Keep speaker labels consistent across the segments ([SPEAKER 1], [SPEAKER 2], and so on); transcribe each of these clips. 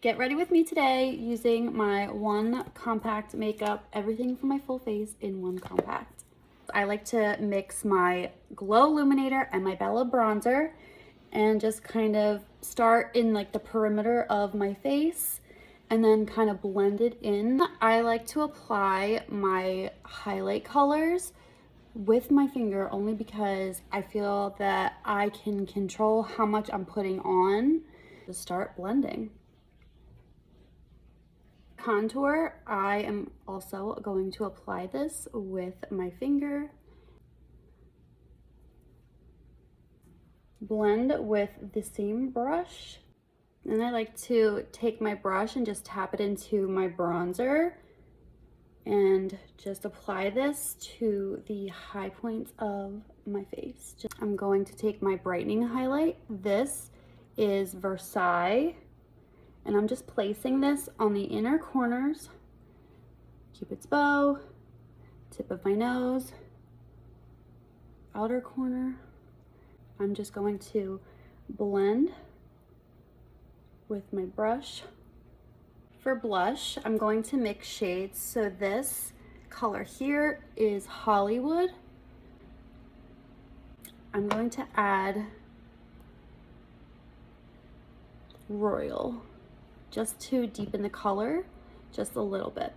[SPEAKER 1] Get ready with me today using my one compact makeup, everything for my full face in one compact. I like to mix my Glow Illuminator and my Bella bronzer and just kind of start in like the perimeter of my face and then kind of blend it in. I like to apply my highlight colors with my finger only because I feel that I can control how much I'm putting on to start blending. Contour, I am also going to apply this with my finger. Blend with the same brush. And I like to take my brush and just tap it into my bronzer and just apply this to the high points of my face. I'm going to take my brightening highlight. This is Versailles. And I'm just placing this on the inner corners, Cupid's bow, tip of my nose, outer corner. I'm just going to blend with my brush. For blush, I'm going to mix shades. So this color here is Hollywood. I'm going to add Royal, just to deepen the color just a little bit.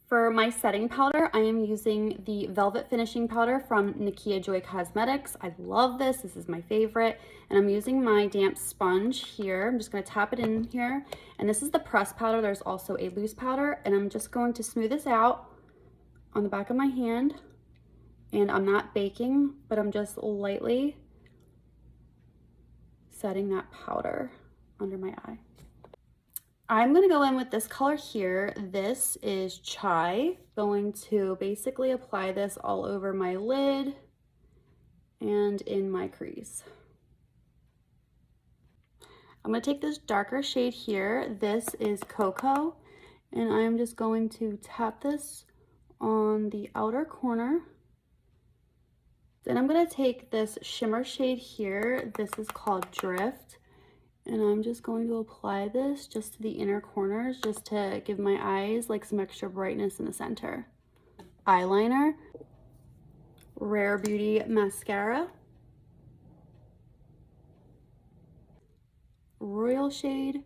[SPEAKER 1] For my setting powder, I am using the Velvet Finishing Powder from Nakia Joy Cosmetics. I love this. This is my favorite. And I'm using my damp sponge here. I'm just going to tap it in here. And this is the pressed powder. There's also a loose powder. And I'm just going to smooth this out on the back of my hand. And I'm not baking, but I'm just lightly setting that powder under my eye. I'm gonna go in with this color here. This is Chai. Going to basically apply this all over my lid and in my crease. I'm gonna take this darker shade here. This is Cocoa, and I'm just going to tap this on the outer corner. Then I'm gonna take this shimmer shade here. This is called Drift. And I'm just going to apply this just to the inner corners, just to give my eyes like some extra brightness in the center. Eyeliner, Rare Beauty mascara, Royal shade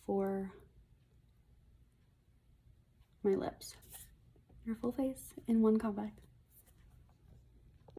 [SPEAKER 1] for my lips. Your full face in one compact.